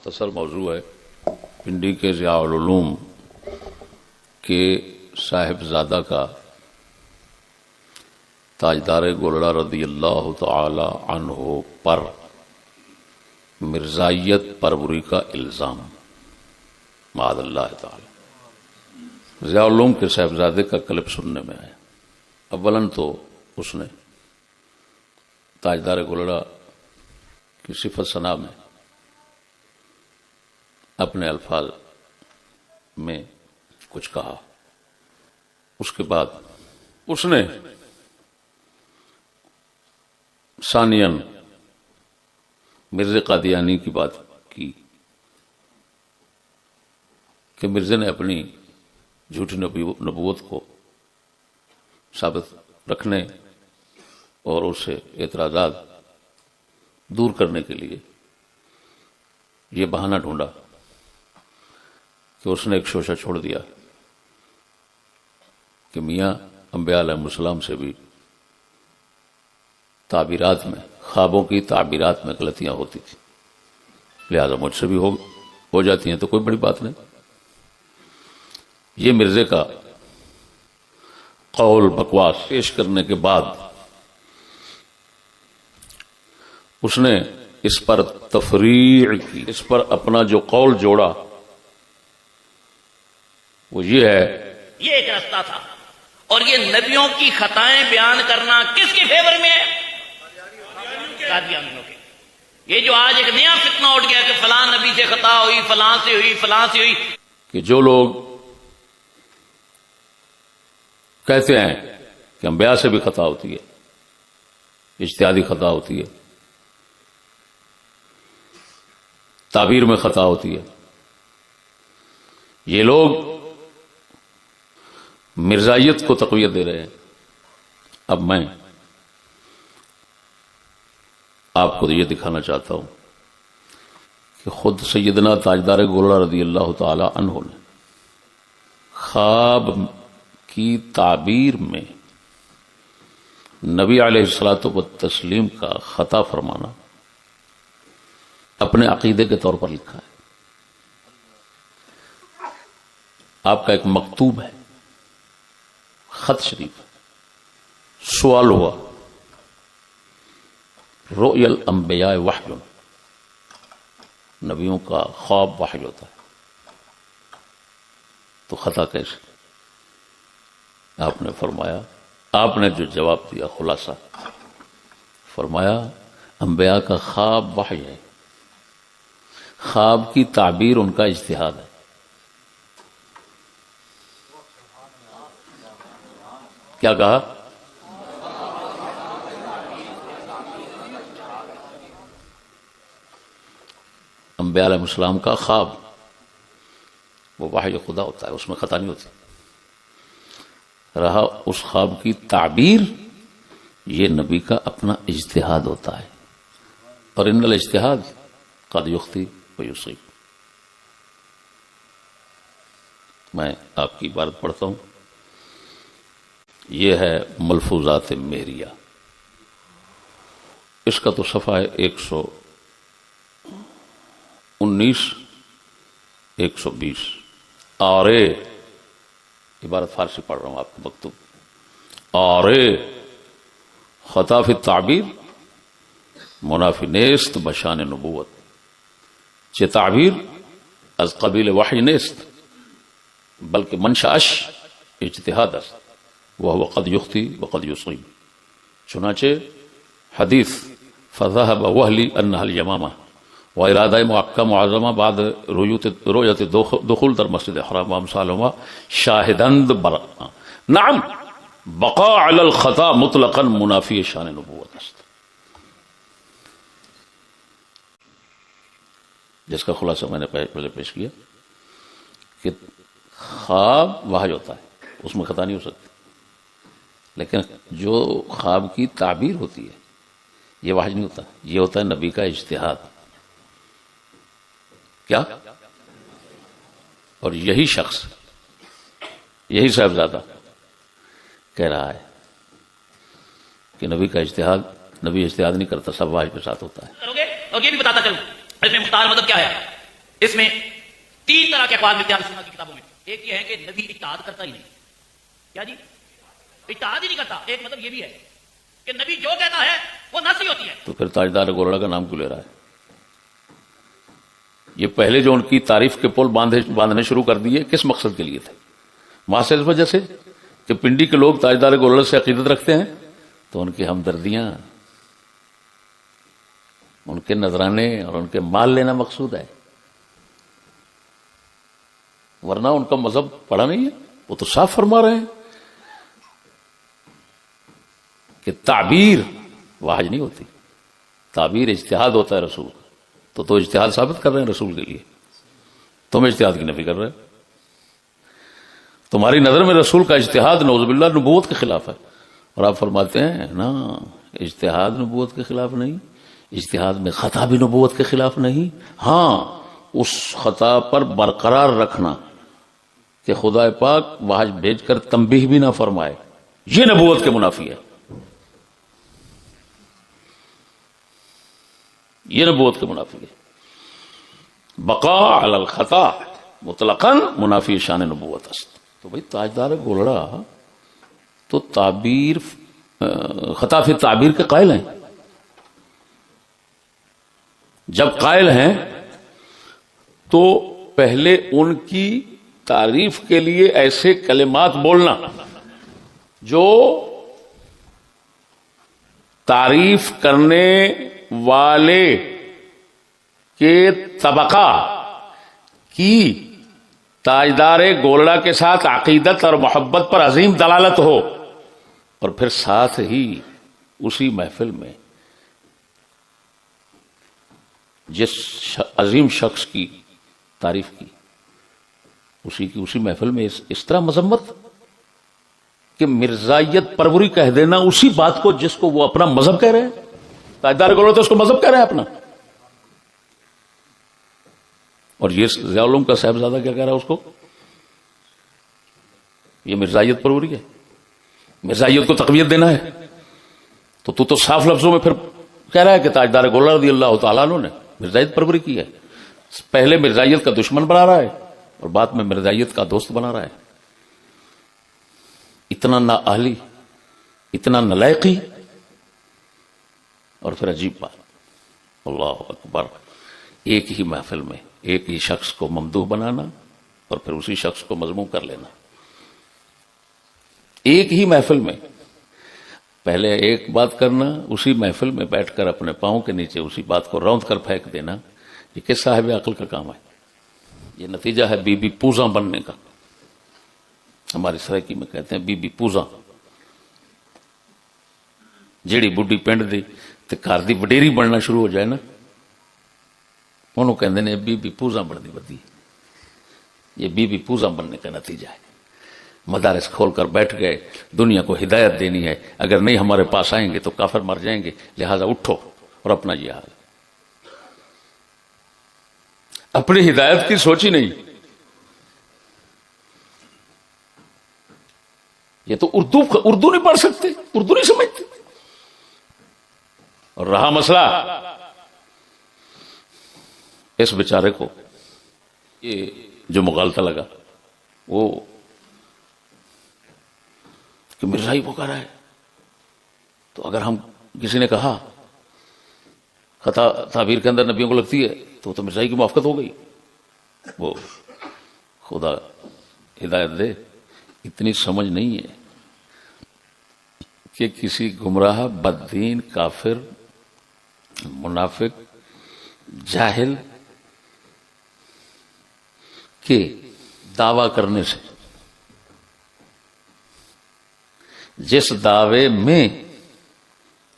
مختصر موضوع ہے پنڈی کے ضیاء العلوم کے صاحبزادہ کا تاجدار گولڑا رضی اللہ تعالی عنہ پر مرزائیت پروری کا الزام معاذ اللہ تعالی۔ ضیاء العلوم کے صاحبزادے کا کلپ سننے میں آیا۔ اولاً تو اس نے تاجدار گولڑا کی صفت ثنا میں اپنے الفاظ میں کچھ کہا، اس کے بعد اس نے ثانیاً مرزا قادیانی کی بات کی کہ مرزا نے اپنی جھوٹی نبوت کو ثابت رکھنے اور اس سے اعتراضات دور کرنے کے لیے یہ بہانہ ڈھونڈا کہ اس نے ایک شوشہ چھوڑ دیا کہ میاں انبیاء علیہ السلام سے بھی تعبیرات میں، خوابوں کی تعبیرات میں غلطیاں ہوتی تھی، لہذا مجھ سے بھی ہو جاتی ہیں تو کوئی بڑی بات نہیں۔ یہ مرزے کا قول بکواس پیش کرنے کے بعد اس نے اس پر تفریع کی، اس پر اپنا جو قول جوڑا وہ یہ ہے، یہ ایک راستہ تھا اور یہ نبیوں کی خطائیں بیان کرنا کس کے فیور میں ہے؟ قادیانیوں کے۔ یہ جو آج ایک نیا فتنہ اٹھ گیا کہ فلاں نبی سے خطا ہوئی، فلاں سے ہوئی، فلاں سے ہوئی، کہ جو لوگ کہتے ہیں کہ انبیاء سے بھی خطا ہوتی ہے، اجتہادی خطا ہوتی ہے، تعبیر میں خطا ہوتی ہے، یہ لوگ مرزائیت کو تقویت دے رہے ہیں۔ اب میں آپ کو یہ دکھانا چاہتا ہوں کہ خود سیدنا تاجدار گولڑا رضی اللہ تعالی عنہ نے خواب کی تعبیر میں نبی علیہ الصلوۃ والتسلیم کا خطا فرمانا اپنے عقیدے کے طور پر لکھا ہے۔ آپ کا ایک مکتوب ہے، خط شریف، سوال ہوا رؤیا الانبیاء وحی، نبیوں کا خواب وحی ہوتا ہے تو خطا کیسے؟ آپ نے فرمایا، آپ نے جو جواب دیا خلاصہ فرمایا انبیاء کا خواب وحی ہے، خواب کی تعبیر ان کا اجتہاد ہے۔ کیا کہا؟ انبیاء علیہ السلام کا خواب وہ وحی خدا ہوتا ہے، اس میں خطا نہیں ہوتی۔ رہا اس خواب کی تعبیر، یہ نبی کا اپنا اجتہاد ہوتا ہے، اور ان الاجتہاد قد یخطئ و یصیب۔ میں آپ کی عبارت پڑھتا ہوں، یہ ہے ملفوظات مہریہ، اس کا تو صفحہ ہے 119 120۔ آرے، عبارت فارسی پڑھ رہا ہوں آپ کو مکتوب، آرے خطا فی التعبیر منافی نیست بشان نبوت، چه تعبیر از قبیل وحی نیست بلکہ منشأش اجتہاد است وهو قد یخطئ وقد یصیب، چنانچہ حدیث فذهب وهلی انها الیمامہ و ارادہ معقہ معظمہ بعد رؤیت دخول در مسجد حرام و امثالهما شاہدند بر نعم بقاء علی الخطا مطلقا منافی شان نبوت است، جس کا خلاصہ میں نے پہلے پیش کیا کہ خواب وحی ہوتا ہے، اس میں خطا نہیں ہو سکتی، لیکن جو خواب کی تعبیر ہوتی ہے یہ وحی نہیں ہوتا، یہ ہوتا ہے نبی کا اجتہاد۔ کیا؟ اور یہی شخص، یہی صاحبزادہ کہہ رہا ہے کہ نبی کا اجتہاد، نبی اجتہاد نہیں کرتا، سب وحی کے ساتھ ہوتا ہے۔ کرو گے اور یہ بھی بتاتا چلوں اس میں مختار مطلب کیا ہے۔ اس میں 3 طرح کے اقوال ملتے ہیں سنت کی کتابوں میں. ایک یہ ہے کہ نبی اطاعت کرتا ہی نہیں. کیا جی؟ اطاعت ہی نہیں کرتا. ایک مطلب یہ بھی ہے کہ نبی جو کہتا ہے وہ نص ہی ہوتی ہے. تو پھر تاجدار گولڑا کا نام کیوں لے رہا ہے؟ یہ پہلے جو ان کی تعریف کے پل باندھنے شروع کر دیے کس مقصد کے لیے تھے؟ محض اس وجہ سے کہ پنڈی کے لوگ تاجدار گولڑا سے عقیدت رکھتے ہیں تو ان کی ہمدردیاں، ان کے نذرانے اور ان کے مال لینا مقصود ہے، ورنہ ان کا مذہب پڑھا نہیں ہے. وہ تو صاف فرما رہے ہیں کہ تعبیر واحد نہیں ہوتی، تعبیر اجتہاد ہوتا ہے رسول کا. تو اجتہاد ثابت کر رہے ہیں رسول کے لیے، تم اجتہاد کی نفی کر رہے ہیں. تمہاری نظر میں رسول کا اجتہاد نعوذ باللہ نبوت کے خلاف ہے، اور آپ فرماتے ہیں نا اجتہاد نبوت کے خلاف نہیں، اجتہاد میں خطا بھی نبوت کے خلاف نہیں. ہاں اس خطا پر برقرار رکھنا کہ خدا پاک وحی بھیج کر تنبیہ بھی نہ فرمائے، یہ نبوت کے منافی ہے، یہ نبوت کے منافی ہے. بقا علی الخطا مطلقاً منافی شان نبوت است. تو بھئی تاجدار گولڑا تو تعبیر خطا فی تعبیر کے قائل ہیں. جب قائل ہیں تو پہلے ان کی تعریف کے لیے ایسے کلمات بولنا جو تعریف کرنے والے کے طبقہ کی تاجدار گولڑا کے ساتھ عقیدت اور محبت پر عظیم دلالت ہو، اور پھر ساتھ ہی اسی محفل میں جس عظیم شخص کی تعریف کی اسی محفل میں اس طرح مذمت کہ مرزائیت پروری کہہ دینا اسی بات کو جس کو وہ اپنا مذہب کہہ رہے ہیں. تاجدار گولڑا تو اس کو مذہب کہہ رہے ہیں اپنا، اور یہ ضیاء العلوم کا صاحبزادہ کیا کہہ رہا ہے اس کو؟ یہ مرزائیت پروری ہے، مرزائیت کو تقویت دینا ہے. تو صاف لفظوں میں پھر کہہ رہا ہے کہ تاجدار گولڑا رضی اللہ تعالیٰ عنہ نے مرزائیت پروری کی ہے. پہلے مرزائیت کا دشمن بنا رہا ہے اور بعد میں مرزائیت کا دوست بنا رہا ہے. اتنا نااہلی، اتنا نالائقی. اور پھر عجیب بات، اللہ اکبر، ایک ہی محفل میں ایک ہی شخص کو ممدوح بنانا اور پھر اسی شخص کو مذموم کر لینا. ایک ہی محفل میں پہلے ایک بات کرنا، اسی محفل میں بیٹھ کر اپنے پاؤں کے نیچے اسی بات کو روند کر پھینک دینا، یہ کس صاحب عقل کا کام ہے؟ یہ نتیجہ ہے بی بی پوزاں بننے کا. ہماری سرائکی میں کہتے ہیں بی بی پوزاں. جیڑی بڈھی پنڈ دی تے گھر دی وڈیری بننا شروع ہو جائے نا، انہوں کہندے نے بی بی پوزاں بن دی بدی. یہ بی بی پوزاں بننے کا نتیجہ ہے. مدارس کھول کر بیٹھ گئے، دنیا کو ہدایت دینی ہے، اگر نہیں ہمارے پاس آئیں گے تو کافر مر جائیں گے، لہذا اٹھو اور اپنا جہاد. اپنی ہدایت کی سوچی نہیں. یہ تو اردو نہیں پڑھ سکتے، اردو نہیں سمجھتے. اور رہا مسئلہ اس بیچارے کو یہ جو مغالطہ لگا وہ کہ مرزائی وہ کہہ رہا ہے، تو اگر ہم کسی نے کہا خطا تعبیر کے اندر نبیوں کو لگتی ہے تو مرزائی کی موافقت ہو گئی. وہ خدا ہدایت دے، اتنی سمجھ نہیں ہے کہ کسی گمراہ بددین کافر منافق جاہل کے دعویٰ کرنے سے، جس دعوے میں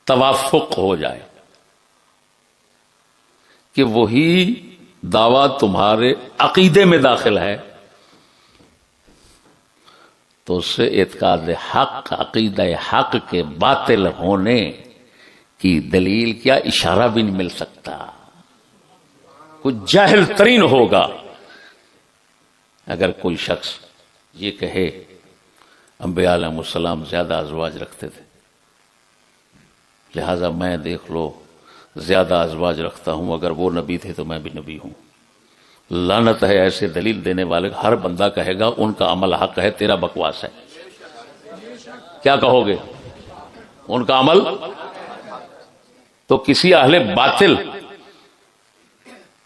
توافق ہو جائے کہ وہی دعویٰ تمہارے عقیدے میں داخل ہے، تو اس سے اعتقاد حق، عقیدہ حق کے باطل ہونے کی دلیل کیا اشارہ بھی نہیں مل سکتا. کوئی جاہل ترین ہوگا اگر کوئی شخص یہ کہے انبیاء علیہ السلام زیادہ ازواج رکھتے تھے، لہذا میں دیکھ لو زیادہ ازواج رکھتا ہوں، اگر وہ نبی تھے تو میں بھی نبی ہوں. لعنت ہے ایسے دلیل دینے والے. ہر بندہ کہے گا ان کا عمل حق ہے, تیرا بکواس ہے. کیا کہو گے؟ ان کا عمل. تو کسی اہل باطل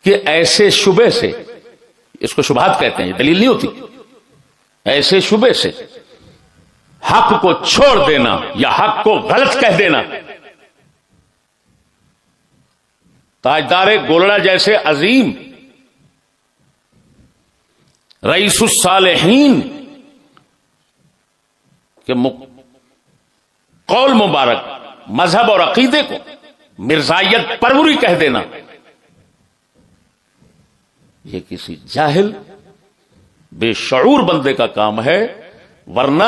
کہ ایسے شبے سے, اس کو شبہات کہتے ہیں, یہ دلیل نہیں ہوتی, ایسے شبے سے حق کو چھوڑ دینا یا حق کو غلط کہہ دینا, تاجدار گولڑا جیسے عظیم رئیس الصالحین کے قول مبارک, مذہب اور عقیدے کو مرزائیت پروری کہہ دینا, یہ کسی جاہل بے شعور بندے کا کام ہے. ورنہ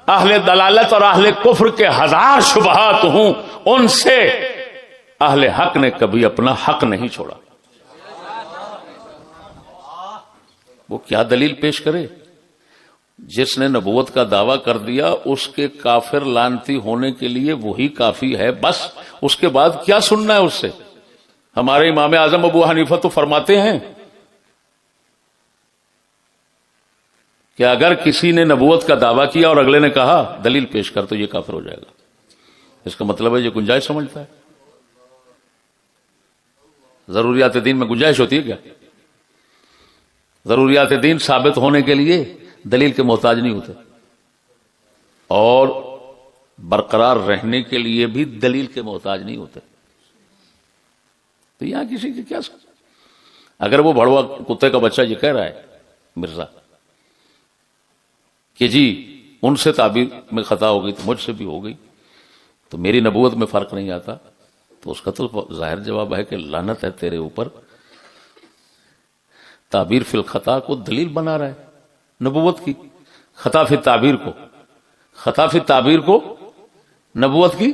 اہل دلالت اور اہل کفر کے ہزار شبہات ہوں, ان سے اہل حق نے کبھی اپنا حق نہیں چھوڑا. وہ کیا دلیل پیش کرے؟ جس نے نبوت کا دعویٰ کر دیا اس کے کافر لعنتی ہونے کے لیے وہی کافی ہے بس. اس کے بعد کیا سننا ہے اس سے؟ ہمارے امام اعظم ابو حنیفہ تو فرماتے ہیں کہ اگر کسی نے نبوت کا دعویٰ کیا اور اگلے نے کہا دلیل پیش کر, تو یہ کافر ہو جائے گا. اس کا مطلب ہے یہ گنجائش سمجھتا ہے. ضروریات دین میں گنجائش ہوتی ہے کیا؟ ضروریات دین ثابت ہونے کے لیے دلیل کے محتاج نہیں ہوتے, اور برقرار رہنے کے لیے بھی دلیل کے محتاج نہیں ہوتے. تو یہاں کسی کی کیا سکتا؟ اگر وہ بھڑوا کتے کا بچہ یہ کہہ رہا ہے مرزا کہ جی ان سے تعبیر میں خطا ہو گئی تو مجھ سے بھی ہو گئی, تو میری نبوت میں فرق نہیں آتا, تو اس کا تو ظاہر جواب ہے کہ لعنت ہے تیرے اوپر. تعبیر فی الخطا کو دلیل بنا رہا ہے نبوت کی, خطا فی تعبیر کو, خطا فی تعبیر کو نبوت کی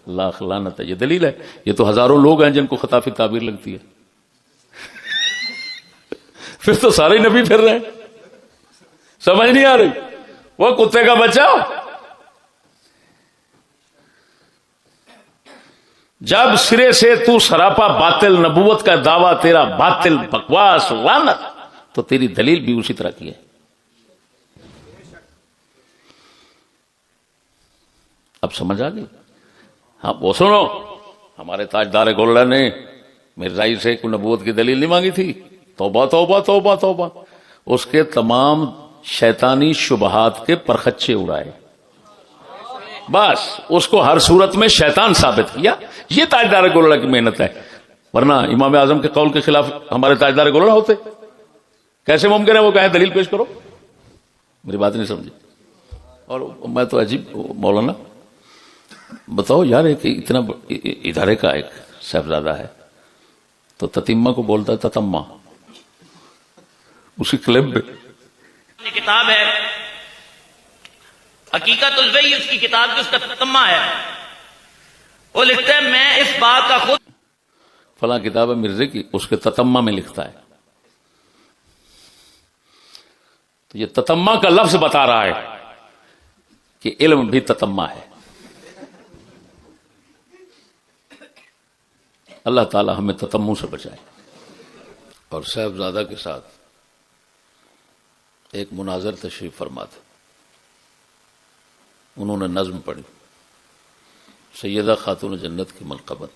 لاکھ لعنت ہے. یہ دلیل ہے. یہ تو ہزاروں لوگ ہیں جن کو خطا فی تعبیر لگتی ہے. پھر تو سارے نبی پھر رہے ہیں. سمجھ نہیں آ رہی؟ وہ کتے کا بچہ جب سرے سے تو سراپا باطل, نبوت کا دعویٰ تیرا باطل, بکواس, لعنت, تو تیری دلیل بھی اسی طرح کی ہے. اب سمجھ آ گئی؟ ہاں وہ سنو, ہمارے تاجدار گولڑا نے مرزائی سے کوئی نبوت کی دلیل نہیں مانگی تھی. توبہ توبہ توبہ توبہ. اس کے تمام شیطانی شبہات کے پرخچے اڑائے, بس اس کو ہر صورت میں شیطان ثابت کیا. یہ تاجدار گولڑا کی محنت ہے. ورنہ امام اعظم کے قول کے خلاف ہمارے تاجدار گولڑا ہوتے؟ کیسے ممکن ہے وہ کہیں دلیل پیش کرو؟ میری بات نہیں سمجھی. اور میں تو عجیب, مولانا بتاؤ یار, ایک اتنا ادارے کا ایک صاحبزادہ ہے تو تتیمہ کو بولتا ہے تتمہ, اسی کلب میں کتاب ہے حقیقت الوحی, اس کی کتاب کی اس کا تتمہ ہے. وہ لکھتا ہے میں اس بات کا خود فلاں کتاب ہے مرزے کی, اس کے تتمہ میں لکھتا ہے. تو یہ تتمہ کا لفظ بتا رہا ہے کہ علم بھی تتمہ ہے. اللہ تعالی ہمیں تتموں سے بچائے. اور صاحبزادہ کے ساتھ ایک مناظر تشریف فرما تھا. انہوں نے نظم پڑھی, سیدہ خاتون جنت کی منقبت.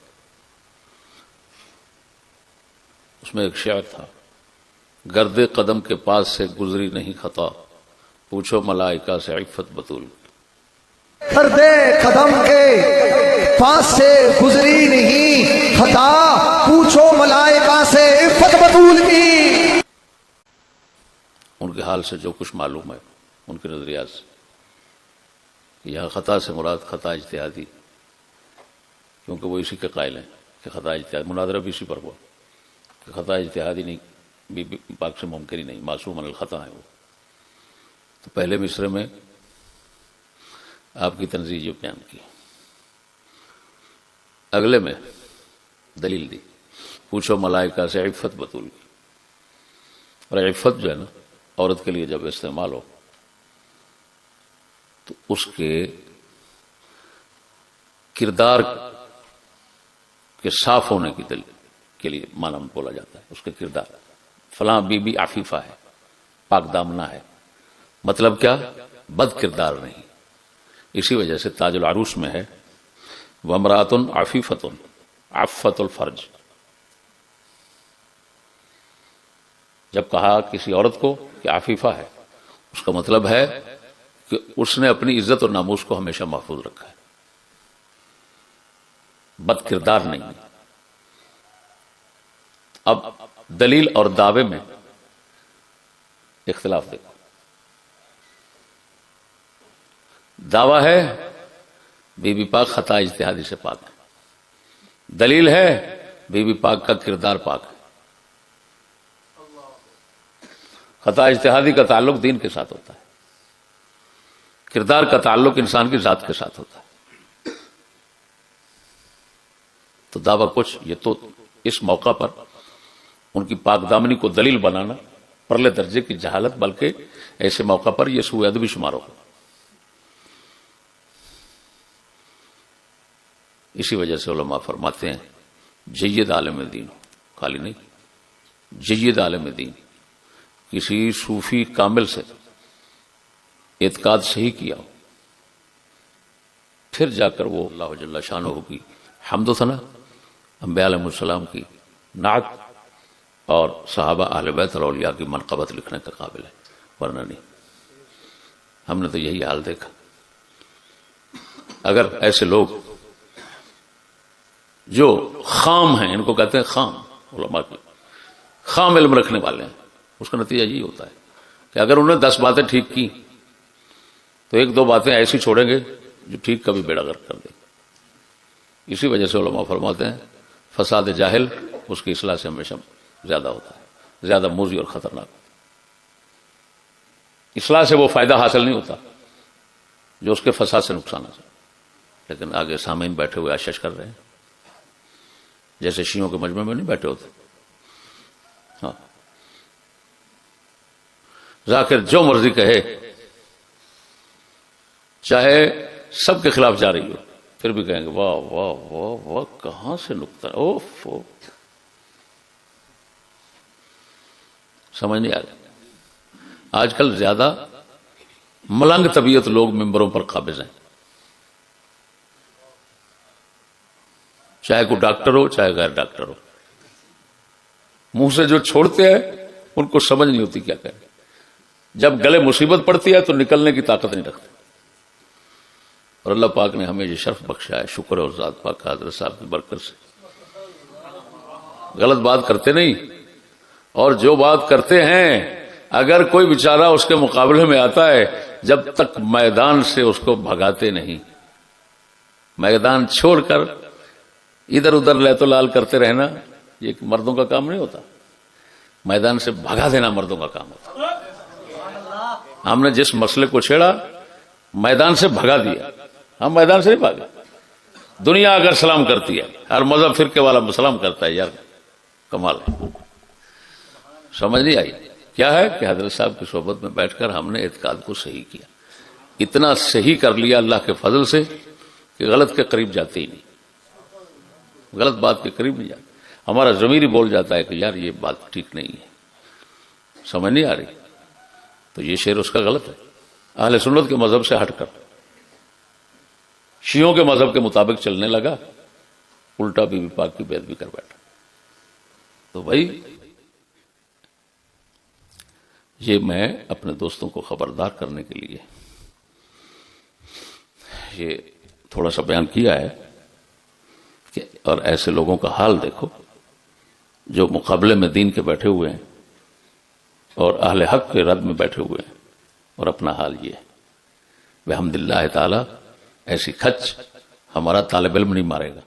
اس میں ایک شعر تھا, گرد قدم کے پاس سے گزری نہیں خطا, پوچھو ملائکہ سے عفت بطول. گرد قدم کے پاس سے گزری نہیں خطا, پوچھو ملائکہ سے عفت بطول کی. ان کے حال سے جو کچھ معلوم ہے, ان کے نظریات سے, یہاں خطا سے مراد خطا اجتہادی, کیونکہ وہ اسی کے قائل ہیں کہ خطا اجتہاد, مناظرہ بھی اسی پر ہوا کہ خطا اجتہادی نہیں, بی پاک سے ممکن ہی نہیں, معصوم عن الخطا ہے وہ. تو پہلے مصرے میں آپ کی تنظیر جو بیان کی, اگلے میں دلیل دی, پوچھو ملائکہ سے عفت بطول کی. اور عفت جو ہے نا عورت کے لیے جب استعمال ہو تو اس کے کردار کے صاف ہونے کی دلیل کے لیے معنی میں بولا جاتا ہے. اس کے کردار فلاں بی بی عفیفہ ہے، پاک دامنہ ہے، مطلب کیا؟ بد کردار نہیں. اسی وجہ سے تاج العروس میں ہے وَامْرَأَةٌ عَفِيفَةٌ عَفَّةُ الْفَرْجِ. جب کہا کسی عورت کو کہ عفیفہ ہے، اس کا مطلب ہے کہ اس نے اپنی عزت اور ناموس کو ہمیشہ محفوظ رکھا ہے، بد کردار نہیں. اب دلیل اور دعوے میں اختلاف دیکھو. دعویٰ ہے بی بی پاک خطا اجتہادی سے پاک ہے، دلیل ہے بی بی پاک کا کردار پاک ہے. خطا اجتہادی کا تعلق دین کے ساتھ ہوتا ہے، کردار کا تعلق انسان کی ذات کے ساتھ ہوتا ہے. تو دعویٰ کچھ، یہ تو اس موقع پر ان کی پاک دامنی کو دلیل بنانا پرلے درجے کی جہالت، بلکہ ایسے موقع پر یہ سوء ادبی شمار ہوگا. اسی وجہ سے علماء فرماتے ہیں جید عالم دین ہو، خالی نہیں، جید عالم دین، کسی صوفی کامل سے اعتقاد صحیح کیا ہو، پھر جا کر وہ اللہ جل شانہ کی حمد و ثنا، انبیاء علیہ السلام کی نعت اور صحابہ اہل بیت اور اولیاء کی منقبت لکھنے کا قابل ہے، ورنہ نہیں. ہم نے تو یہی حال دیکھا. اگر ایسے لوگ جو خام ہیں، ان کو کہتے ہیں خام، علماء کی خام علم رکھنے والے ہیں، اس کا نتیجہ یہی ہوتا ہے کہ اگر انہوں نے 10 باتیں ٹھیک کی تو 1-2 باتیں ایسی چھوڑیں گے جو ٹھیک کا بھی بیڑا غرق کر دیں. اسی وجہ سے علماء فرماتے ہیں فساد جاہل اس کی اصلاح سے ہمیشہ زیادہ ہوتا ہے، زیادہ موذی اور خطرناک. اصلاح سے وہ فائدہ حاصل نہیں ہوتا جو اس کے فساد سے نقصان ہے. لیکن آگے سامعین بیٹھے ہوئے آشش کر رہے ہیں، جیسے شیعوں کے مجمع میں نہیں بیٹھے ہوتے. ہاں، ذاکر جو مرضی کہے، چاہے سب کے خلاف جا رہی ہو، پھر بھی کہیں گے واہ واہ واہ واہ، کہاں سے نکتا ہے، اوف. سمجھ نہیں آ رہی. آج کل زیادہ ملنگ طبیعت لوگ ممبروں پر قابض ہیں، چاہے کوئی ڈاکٹر ہو چاہے غیر ڈاکٹر ہو. منہ سے جو چھوڑتے ہیں ان کو سمجھ نہیں ہوتی کیا کریں. جب گلے مصیبت پڑتی ہے تو نکلنے کی طاقت نہیں رکھتے. اور اللہ پاک نے ہمیں یہ شرف بخشا ہے، شکر ہے اور ذات پاک کا حضرت صاحب کی برکت سے. غلط بات کرتے نہیں، اور جو بات کرتے ہیں اگر کوئی بیچارہ اس کے مقابلے میں آتا ہے، جب تک میدان سے اس کو بھگاتے نہیں، میدان چھوڑ کر ادھر ادھر لیت و لال کرتے رہنا یہ مردوں کا کام نہیں ہوتا. میدان سے بھگا دینا مردوں کا کام ہوتا. ہم نے جس مسئلے کو چھیڑا میدان سے بھگا دیا، ہم میدان سے نہیں بھاگے. دنیا اگر سلام کرتی ہے، ہر مذہب فرقے والا سلام کرتا ہے، یار کمال ہے. سمجھ نہیں آئی کیا ہے کہ حضرت صاحب کی صحبت میں بیٹھ کر ہم نے اعتقاد کو صحیح کیا. اتنا صحیح کر لیا اللہ کے فضل سے کہ غلط کے قریب جاتے ہی نہیں، غلط بات کے قریب نہیں جاتے. ہمارا ضمیر ہی بول جاتا ہے کہ یار یہ بات ٹھیک نہیں ہے. سمجھ نہیں آ رہی تو یہ شعر اس کا غلط ہے. اہل سنت کے مذہب سے ہٹ کر شیعوں کے مذہب کے مطابق چلنے لگا، الٹا بی بی پاک کی بے ادبی کر بیٹھا. تو بھائی یہ میں اپنے دوستوں کو خبردار کرنے کے لیے یہ تھوڑا سا بیان کیا ہے کہ اور ایسے لوگوں کا حال دیکھو جو مقابلے میں دین کے بیٹھے ہوئے ہیں اور اہل حق کے رد میں بیٹھے ہوئے ہیں، اور اپنا حال یہ ہے. بحمد اللہ تعالی ایسی کھچ ہمارا طالب علم نہیں مارے گا.